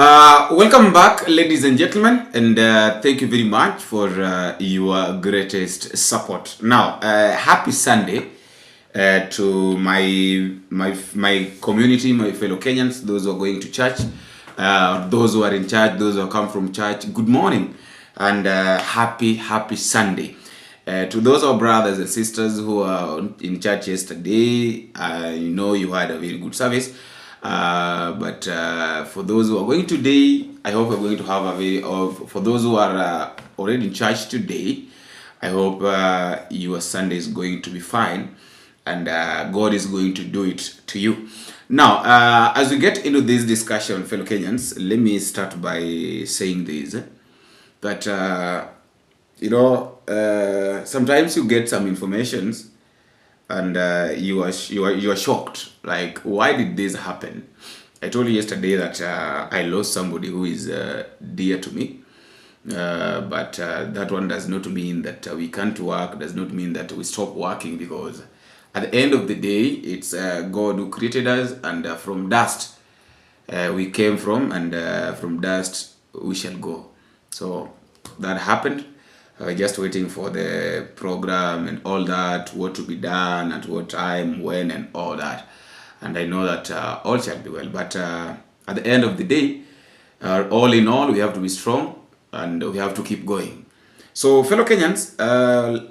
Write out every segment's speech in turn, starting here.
Welcome back, ladies and gentlemen, and thank you very much for your greatest support. Now, happy Sunday to my community, my fellow Kenyans, those who are going to church, those who are in church, those who come from church. Good morning, and happy Sunday. To those of our brothers and sisters who are in church yesterday, you had a very good service. But for those who are going today, I hope we're going to have a very, for those who are already in church today, I hope your Sunday is going to be fine, and God is going to do it to you. Now, as we get into this discussion, fellow Kenyans, let me start by saying this, that, sometimes you get some informations and you are shocked, like, why did this happen? I told you yesterday that I lost somebody who is dear to me, but that one does not mean that we can't work, does not mean that we stop working, because at the end of the day, it's God who created us, and from dust we came from, and from dust we shall go. So that happened. Just waiting for the program and all that, what to be done, at what time, when, and all that. And I know that all shall be well. But at the end of the day, all in all, we have to be strong and we have to keep going. So, fellow Kenyans,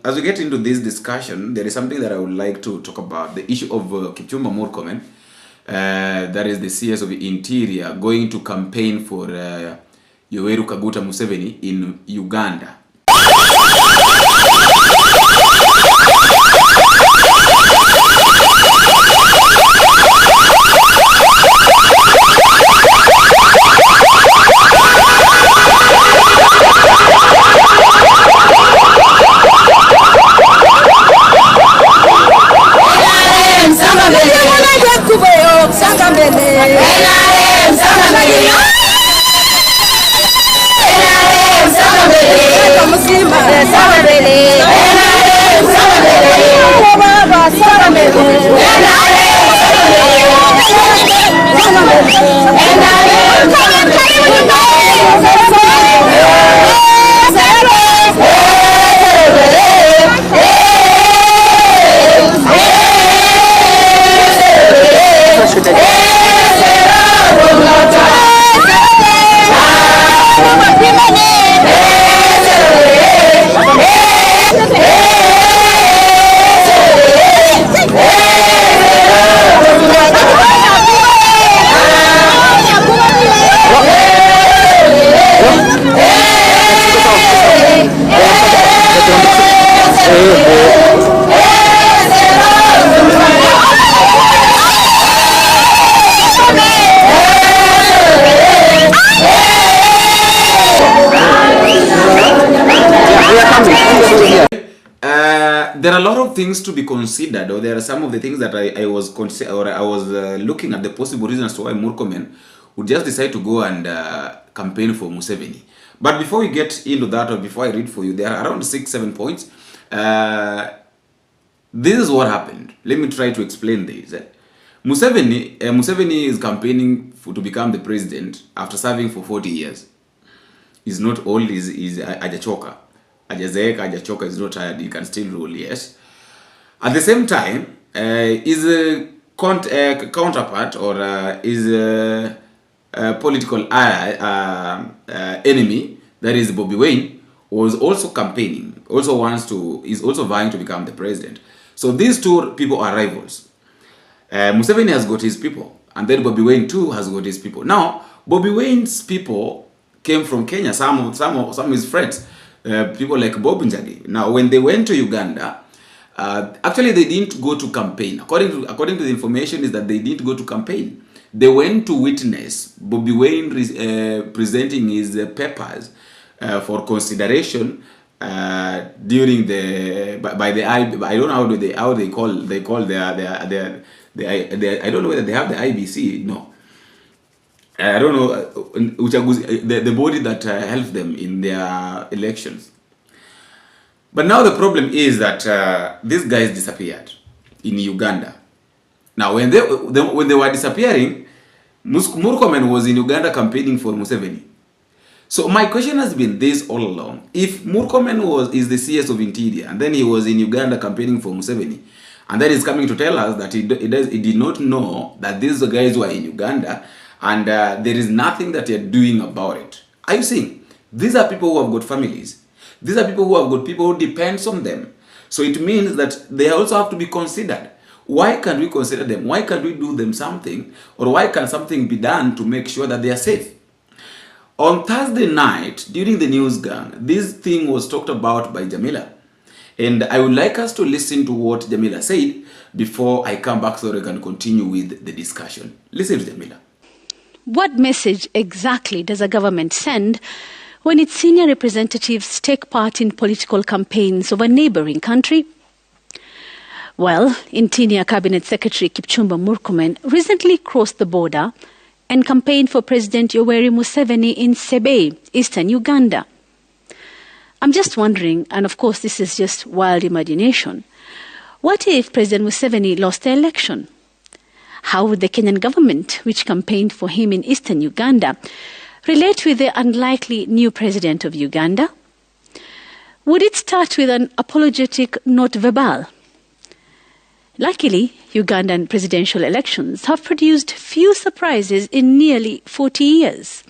as we get into this discussion, there is something that I would like to talk about, the issue of Murkomen, that is the CS of the Interior, going to campaign for Yoweri Kaguta Museveni in Uganda. There are a lot of things to be considered, or there are some of the things that I was looking at the possible reasons why Murkomen would just decide to go and campaign for Museveni. But before we get into that, or before I read for you, there are around 6-7 points. This is what happened. Let me try to explain this. Museveni is campaigning to become the president after serving for 40 years. He's not old, he's ajachoka. Ajachoka is not tired, he can still rule, yes. At the same time, his counterpart, or his political enemy, that is Bobby Wine, was also campaigning, is also vying to become the president. So these two people are rivals. Museveni has got his people, and then Bobby Wine too has got his people. Now, Bobby Wine's people came from Kenya, some of his friends. People like Bob Njagi. Now, when they went to Uganda, actually they didn't go to campaign. According to the information, is that they didn't go to campaign. They went to witness Bobby Wine presenting his papers for consideration during by the I don't know how they call their I don't know whether they have the IBC. No. I don't know, the body that helps them in their elections. But now the problem is that these guys disappeared in Uganda. Now, when they were disappearing, Murkomen was in Uganda campaigning for Museveni. So my question has been this all along. If Murkomen is the CS of Interior, and then he was in Uganda campaigning for Museveni, and then he's coming to tell us that he did not know that these guys were in Uganda, and there is nothing that they're doing about it. Are you seeing? These are people who have got families. These are people who have got people who depends on them. So it means that they also have to be considered. Why can't we consider them? Why can't we do them something? Or why can't something be done to make sure that they are safe? On Thursday night, during the news gang, this thing was talked about by Jamila. And I would like us to listen to what Jamila said before I come back so we can continue with the discussion. Listen to Jamila. What message exactly does a government send when its senior representatives take part in political campaigns of a neighboring country? Well, Interior Cabinet Secretary Kipchumba Murkomen recently crossed the border and campaigned for President Yoweri Museveni in Sebe, eastern Uganda. I'm just wondering, and of course this is just wild imagination, what if President Museveni lost the election? How would the Kenyan government, which campaigned for him in eastern Uganda, relate with the unlikely new president of Uganda? Would it start with an apologetic note verbal? Luckily, Ugandan presidential elections have produced few surprises in nearly 40 years.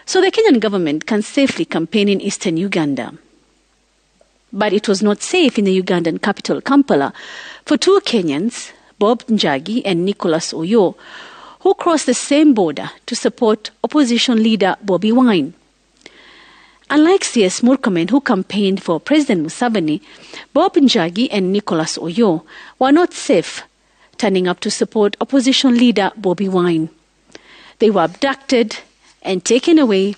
So the Kenyan government can safely campaign in eastern Uganda. But it was not safe in the Ugandan capital, Kampala, for two Kenyans, Bob Njagi and Nicholas Oyo, who crossed the same border to support opposition leader Bobi Wine. Unlike CS Murkomen, who campaigned for President Museveni, Bob Njagi and Nicholas Oyo were not safe turning up to support opposition leader Bobi Wine. They were abducted and taken away,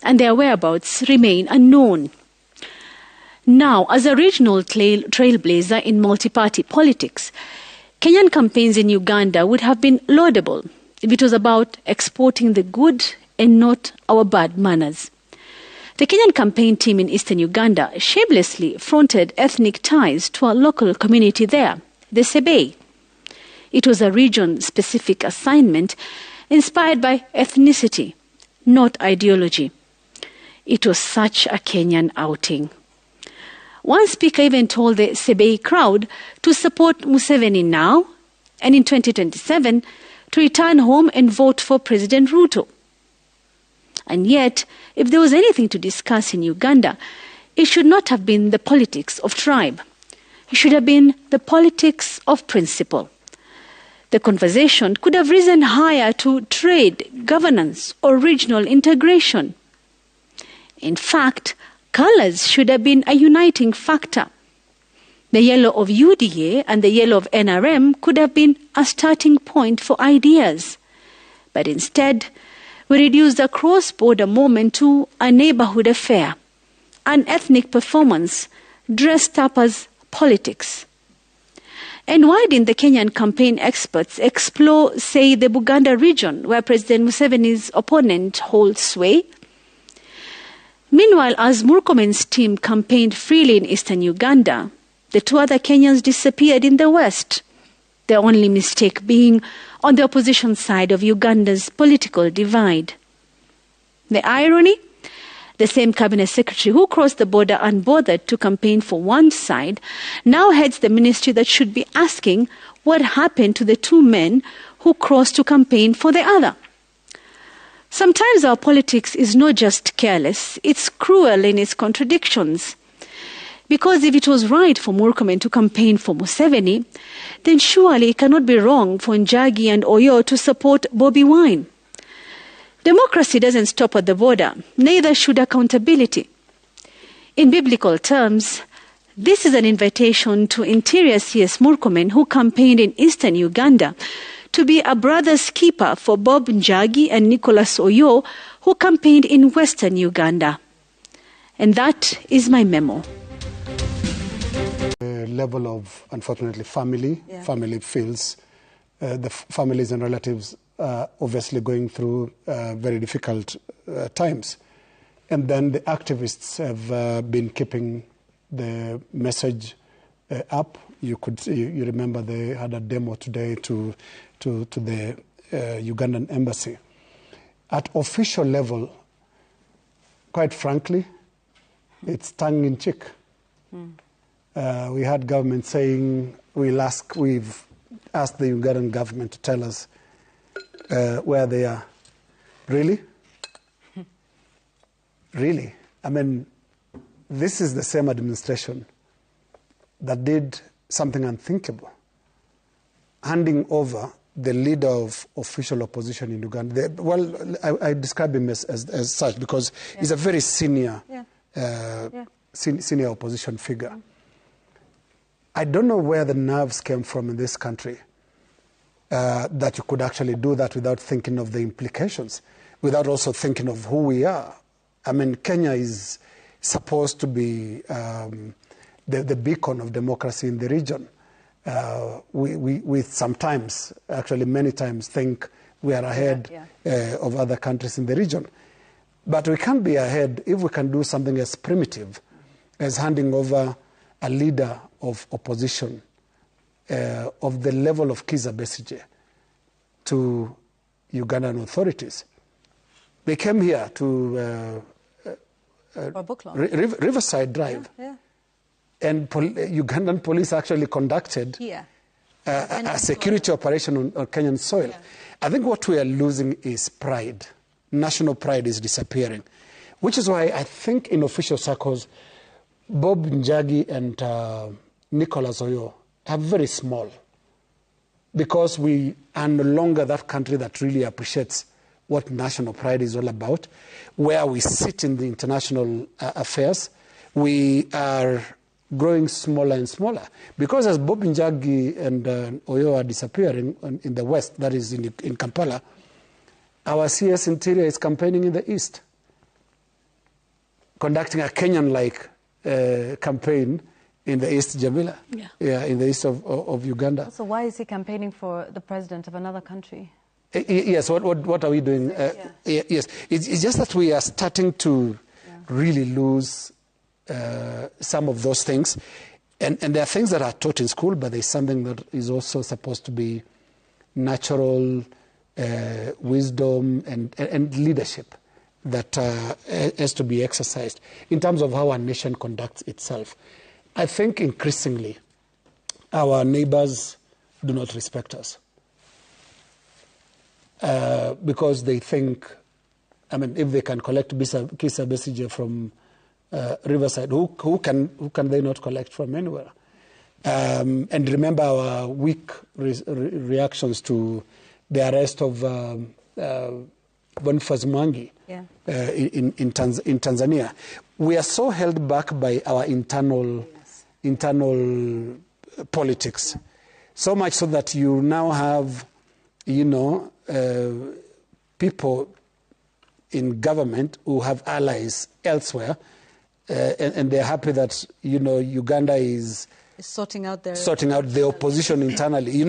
and their whereabouts remain unknown. Now, as a regional trailblazer in multi-party politics, Kenyan campaigns in Uganda would have been laudable if it was about exporting the good and not our bad manners. The Kenyan campaign team in eastern Uganda shamelessly fronted ethnic ties to a local community there, the Sebe. It was a region-specific assignment inspired by ethnicity, not ideology. It was such a Kenyan outing. One speaker even told the Sebe crowd to support Museveni now and in 2027 to return home and vote for President Ruto. And yet, if there was anything to discuss in Uganda, it should not have been the politics of tribe. It should have been the politics of principle. The conversation could have risen higher to trade, governance, or regional integration. In fact, colors should have been a uniting factor. The yellow of UDA and the yellow of NRM could have been a starting point for ideas. But instead, we reduced the cross-border moment to a neighborhood affair, an ethnic performance dressed up as politics. And why didn't the Kenyan campaign experts explore, say, the Buganda region, where President Museveni's opponent holds sway? Meanwhile, as Murkomen's team campaigned freely in eastern Uganda, the two other Kenyans disappeared in the west, the only mistake being on the opposition side of Uganda's political divide. The irony? The same cabinet secretary who crossed the border unbothered to campaign for one side now heads the ministry that should be asking what happened to the two men who crossed to campaign for the other. Sometimes our politics is not just careless, it's cruel in its contradictions. Because if it was right for Murkomen to campaign for Museveni, then surely it cannot be wrong for Njagi and Oyo to support Bobi Wine. Democracy doesn't stop at the border, neither should accountability. In biblical terms, this is an invitation to Interior CS Murkomen, who campaigned in eastern Uganda, to be a brother's keeper for Bob Njagi and Nicholas Oyo, who campaigned in western Uganda. And that is my memo. The level of, unfortunately, family feels, the families and relatives are obviously going through very difficult times. And then the activists have been keeping the message up. You remember they had a demo today to the Ugandan embassy. At official level, quite frankly, it's tongue-in-cheek. We had government saying, we've asked the Ugandan government to tell us where they are. Really? Really? I mean, this is the same administration that did something unthinkable, handing over the leader of official opposition in Uganda. I describe him as such because he's a very senior senior opposition figure. I don't know where the nerves came from in this country that you could actually do that without thinking of the implications, without also thinking of who we are. I mean, Kenya is supposed to be the beacon of democracy in the region. We sometimes, actually many times, think we are ahead of other countries in the region. But we can't be ahead if we can do something as primitive as handing over a leader of opposition of the level of Kizza Besigye to Ugandan authorities. They came here to Riverside Drive. And Ugandan police actually conducted a security operation on Kenyan soil. I think what we are losing is pride. National pride is disappearing, which is why I think in official circles, Bob Njagi and Nicholas Oyo are very small, because we are no longer that country that really appreciates what national pride is all about, where we sit in the international affairs. We are growing smaller and smaller, because as Bob Njagi and Oyo are disappearing in the west, that is in Kampala, our CS Interior is campaigning in the east, conducting a Kenyan-like campaign in the east, Jamila, in the east of Uganda. So why is he campaigning for the president of another country? Yes, what are we doing? Yes, it's just that we are starting to really lose some of those things. And there are things that are taught in school, but there's something that is also supposed to be natural wisdom and leadership that has to be exercised in terms of how a nation conducts itself. I think increasingly our neighbors do not respect us because they think, I mean, if they can collect Kizza Besigye from Riverside, who can they not collect from anywhere? And remember our weak reactions to the arrest of Boniface Mwangi in Tanzania. We are so held back by our internal politics, so much so that you now have, people in government who have allies elsewhere, and they're happy that Uganda is sorting out the opposition internally.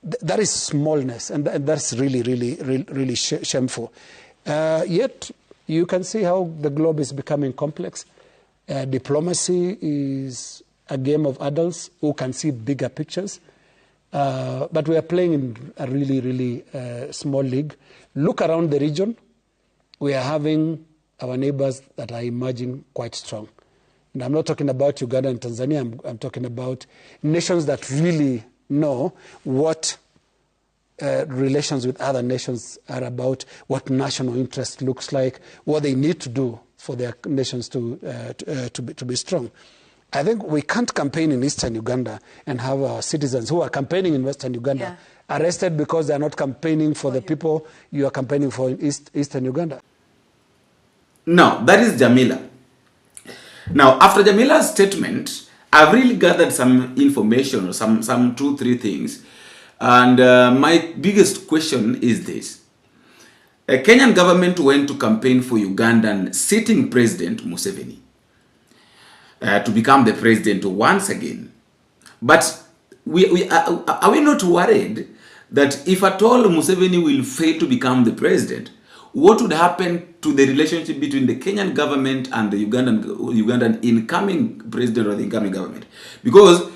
That is smallness, and that's really shameful. Yet you can see how the globe is becoming complex. Diplomacy is a game of adults who can see bigger pictures. But we are playing in a really small league. Look around the region. We are having our neighbors that are emerging quite strong. And I'm not talking about Uganda and Tanzania. I'm talking about nations that really know what relations with other nations are about, what national interest looks like, what they need to do for their nations to be strong. I think we can't campaign in eastern Uganda and have our citizens who are campaigning in western Uganda arrested because they are not campaigning for the people you are campaigning for in eastern Uganda. Now, that is Jamila. Now, after Jamila'S statement, I've really gathered some information, or some 2-3 things. And my biggest question is this. A Kenyan government went to campaign for Ugandan sitting president Museveni to become the president once again. But are we not worried that if at all Museveni will fail to become the president, what would happen to the relationship between the Kenyan government and the Ugandan incoming president or the incoming government? Because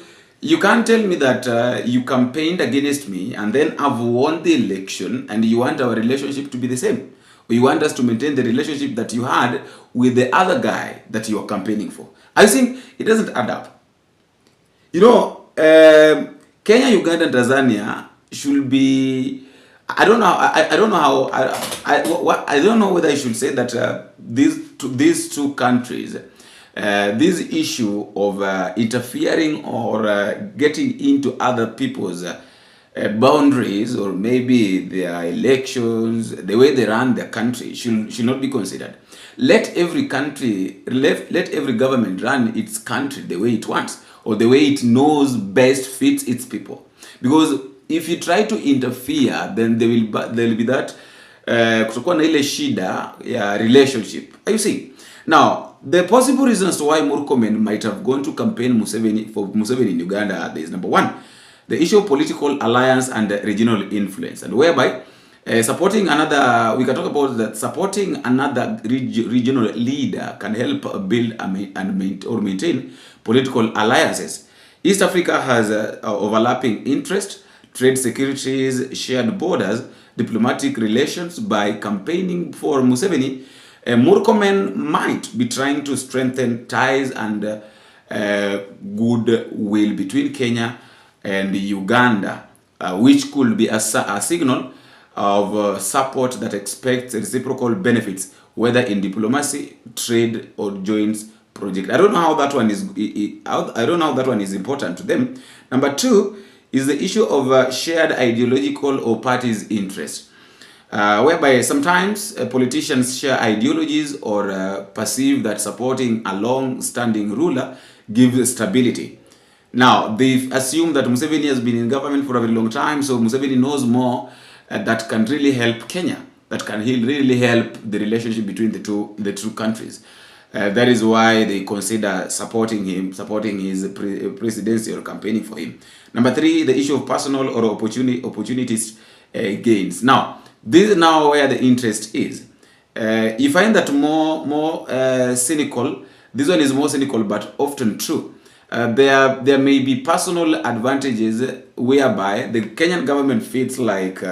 You can't tell me that you campaigned against me and then I've won the election and you want our relationship to be the same. Or you want us to maintain the relationship that you had with the other guy that you are campaigning for. I think it doesn't add up. You know, Kenya, Uganda, and Tanzania should be. I don't know. I don't know how. I don't know whether I should say that these two countries, this issue of interfering or getting into other people's boundaries or maybe their elections, the way they run their country should not be considered. Let every country, let every government run its country the way it wants or the way it knows best fits its people. Because if you try to interfere, then there will be that kutakuwa na ile shida ya relationship. Are you see? Now, the possible reasons why Murkomen might have gone to campaign for Museveni in Uganda is number one, the issue of political alliance and regional influence, and whereby supporting another, we can talk about that supporting another regional leader can help build or maintain political alliances. East Africa has overlapping interest, trade securities, shared borders, diplomatic relations. By campaigning for Museveni, Murkomen might be trying to strengthen ties and goodwill between Kenya and Uganda, which could be a signal of support that expects reciprocal benefits, whether in diplomacy, trade, or joint project. I don't know how that one is. I don't know how that one is important to them. Number two is the issue of shared ideological or parties' interest, whereby sometimes politicians share ideologies or perceive that supporting a long-standing ruler gives stability. Now, they assume that Museveni has been in government for a very long time, so Museveni knows more that can really help Kenya, that can really help the relationship between the two countries. That is why they consider supporting his presidency or campaigning for him. Number three, the issue of personal or opportunities gains. Now, this is now where the interest is. You find that more cynical. This one is more cynical, but often true. There may be personal advantages whereby the Kenyan government feels like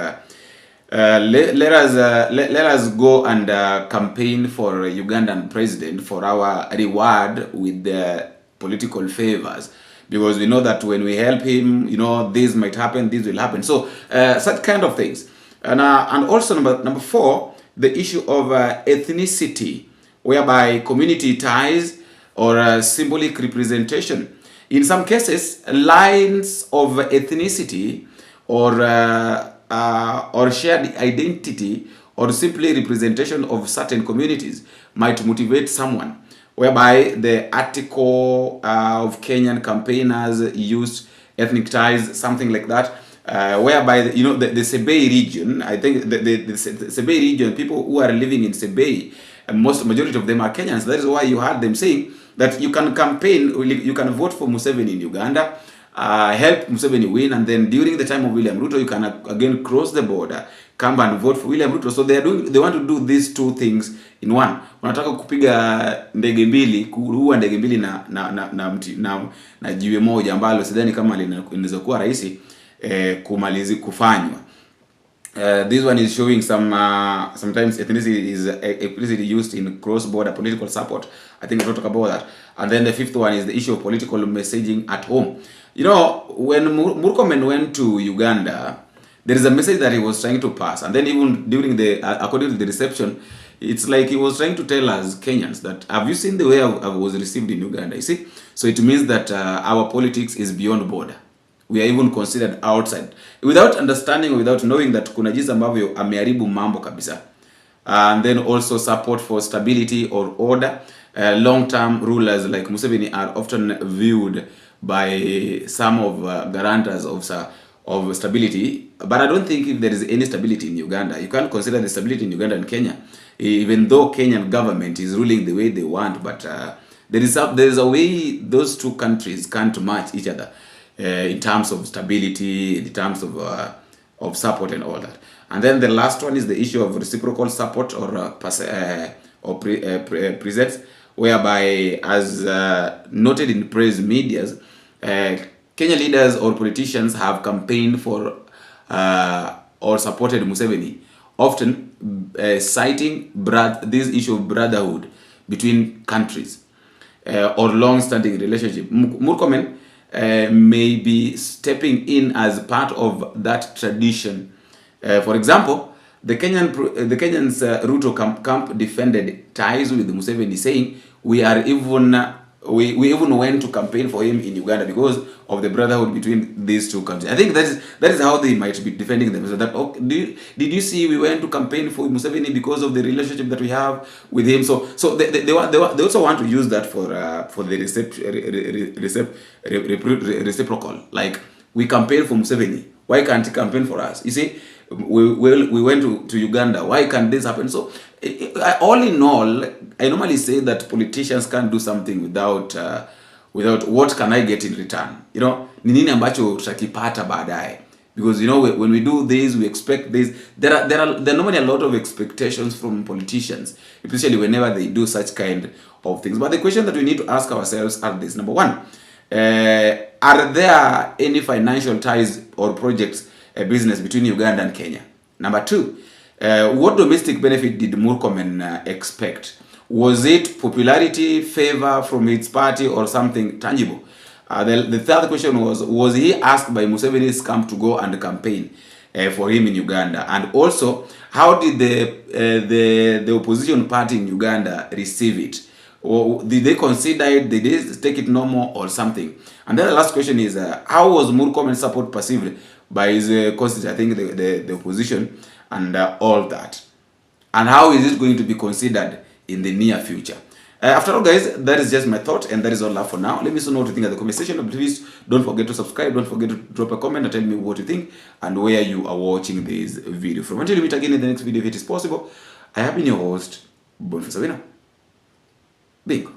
let us go and campaign for a Ugandan president for our reward with the political favors, because we know that when we help him, this might happen, this will happen. So such kind of things, and also number four, the issue of ethnicity, whereby community ties or symbolic representation. In some cases, lines of ethnicity or shared identity or simply representation of certain communities might motivate someone, whereby the article of Kenyan campaigners used ethnic ties, something like that, whereby the Sebei region, I think the Sebei region, people who are living in Sebei, majority of them are Kenyans. That is why you heard them saying that you can campaign, you can vote for Museveni in Uganda, help Museveni win, and then during the time of William Ruto, you can again cross the border, come and vote for William Ruto. So they want to do these two things in one. Wanataka kupiga ndege mbili, kuua ndege mbili na jiwe moja, ambalo sidhani kama linaweza kuwa rahisi kufanywa. This one is showing sometimes ethnicity is explicitly used in cross-border political support. I think we'll talk about that. And then the fifth one is the issue of political messaging at home. When Murkomen went to Uganda, there is a message that he was trying to pass. And then even during according to the reception, it's like he was trying to tell us Kenyans that, have you seen the way I was received in Uganda? You see? So it means that our politics is beyond border. We are even considered outside, without understanding, without knowing that kuna jinsi ambavyo ameharibu mambo kabisa. And then also support for stability or order. Long-term rulers like Museveni are often viewed by some of guarantors of stability. But I don't think if there is any stability in Uganda, you can't consider the stability in Uganda and Kenya, even though Kenyan government is ruling the way they want. But there is a way those two countries can't match each other. In terms of stability, in terms of support and all that. And then the last one is the issue of reciprocal support or presence, whereby, as noted in praise medias, Kenya leaders or politicians have campaigned for or supported Museveni, often citing this issue of brotherhood between countries or long-standing relationship. Murkomen may be stepping in as part of that tradition. For example, the Kenyans Ruto camp defended ties with Museveni, saying we even went to campaign for him in Uganda because of the brotherhood between these two countries. I think that is how they might be defending themselves. That did you see we went to campaign for Museveni because of the relationship that we have with him? So they also want to use that for the reciprocal. Like, we campaign for Museveni, why can't he campaign for us? You see, we went to Uganda, why can't this happen? So all in all, I normally say that politicians can't do something without what can I get in return. You know, ni nini ambacho tutakipata baadaye? Because, you know, when we do this, we expect this. There are normally a lot of expectations from politicians, especially whenever they do such kind of things. But the question that we need to ask ourselves are this: number one, are there any financial ties or projects, business between Uganda and Kenya? Number two, what domestic benefit did Murkomen expect? Was it popularity, favor from its party, or something tangible? The third question was he asked by Museveni's camp to go and campaign for him in Uganda? And also, how did the opposition party in Uganda receive it? Or did they consider it, did they take it normal or something? And then the last question is, how was Murkomen's support perceived by his constituents, I think the opposition, and all that? And how is it going to be considered in the near future? After all, guys, that is just my thought, and that is all for now. Let me know what you think in the comment section. Please don't forget to subscribe, don't forget to drop a comment and tell me what you think and where you are watching this video from. Until we meet again in the next video, if it is possible, I have been your host, Museveni. Bingo.